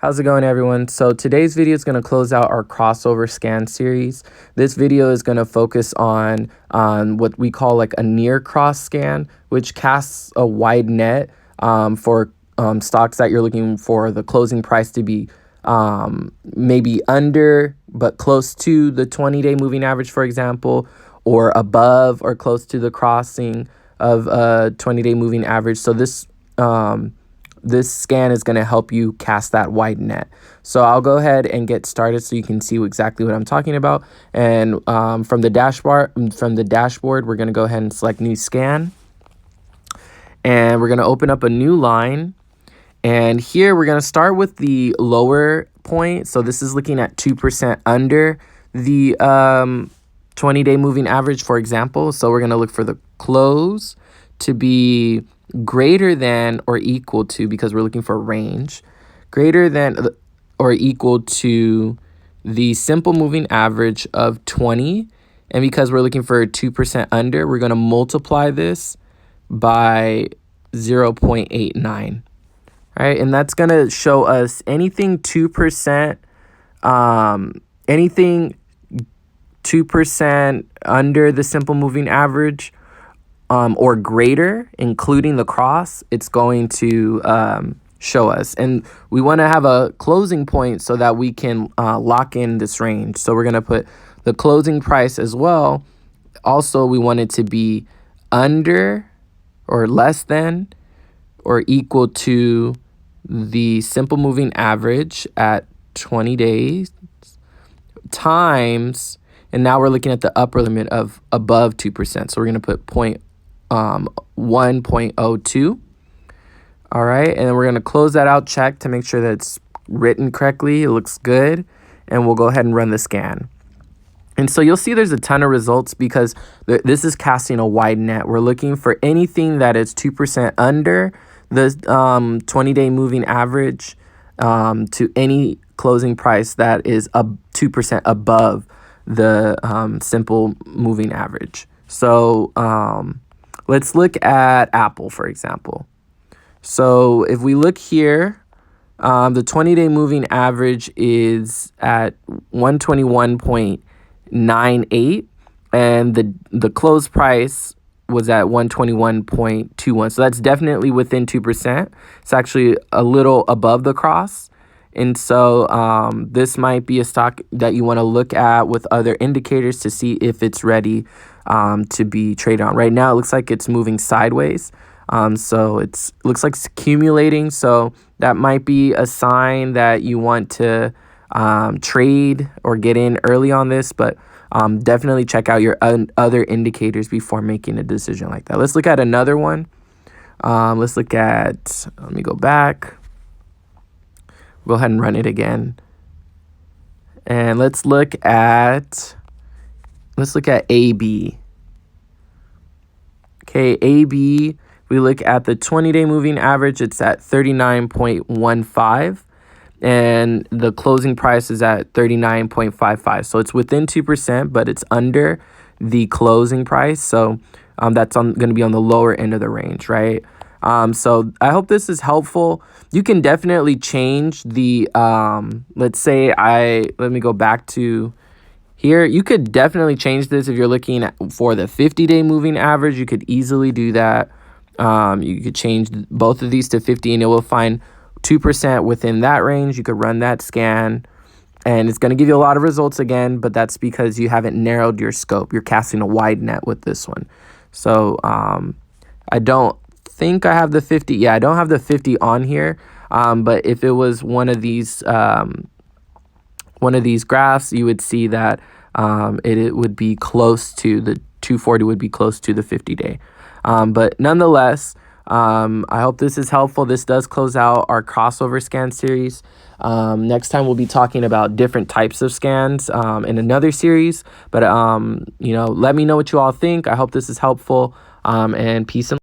How's it going, everyone? So today's video is going to close out our crossover scan series. This video is going to focus on what we call like a near cross scan, which casts a wide net for stocks that you're looking for the closing price to be maybe under but close to the 20-day moving average, for example, or above or close to the crossing of a 20-day moving average. So this scan is going to help you cast that wide net. So I'll go ahead and get started so you can see exactly what I'm talking about. And from the dashboard, we're going to go ahead and select new scan. And we're going to open up a new line. And here we're going to start with the lower point. So this is looking at 2% under the 20-day moving average, for example. So we're going to look for the close to be greater than or equal to, because we're looking for a range, greater than or equal to the simple moving average of 20. And because we're looking for 2% under, we're going to multiply this by 0.89. Right, and that's going to show us anything 2%, anything 2% under the simple moving average or greater, including the cross, it's going to show us. And we want to have a closing point so that we can lock in this range. So we're going to put the closing price as well. Also, we want it to be under or less than or equal to the simple moving average at 20 days times, and now we're looking at the upper limit of above 2%. So we're going to put 1.02. All right, and then we're going to close that out, check to make sure that it's written correctly. It looks good, and we'll go ahead and run the scan. And so you'll see there's a ton of results because this is casting a wide net. We're looking for anything that is 2% under the 20-day moving average to any closing price that is 2% above the simple moving average. So let's look at Apple, for example. So if we look here, the 20-day moving average is at 121.98, and the close price was at 121.21. So that's definitely within 2%. It's actually a little above the cross. And so this might be a stock that you want to look at with other indicators to see if it's ready to be traded on. Right now, it looks like it's moving sideways. So it looks like it's accumulating. So that might be a sign that you want to trade or get in early on this. But definitely check out your other indicators before making a decision like that. Let's look at another one. Let's look at, let me go back. Go ahead and run it again. And let's look at AB. Okay, AB, we look at the 20-day moving average, it's at 39.15. And the closing price is at 39.55. So it's within 2%, but it's under the closing price. So that's going to be on the lower end of the range, right? So I hope this is helpful. You can definitely change the, let's say let me go back to here. You could definitely change this if you're looking for the 50-day moving average. You could easily do that. You could change both of these to 50 and it will find 2% within that range. You could run that scan and it's going to give you a lot of results again, but that's because you haven't narrowed your scope. You're casting a wide net with this one. So I don't think I have the 50. Yeah, I don't have the 50 on here. But if it was one of these graphs, you would see that it would be close to the 240 would be close to the 50-day. But nonetheless, I hope this is helpful. This does close out our crossover scan series. Next time we'll be talking about different types of scans in another series. But let me know what you all think. I hope this is helpful. And peace and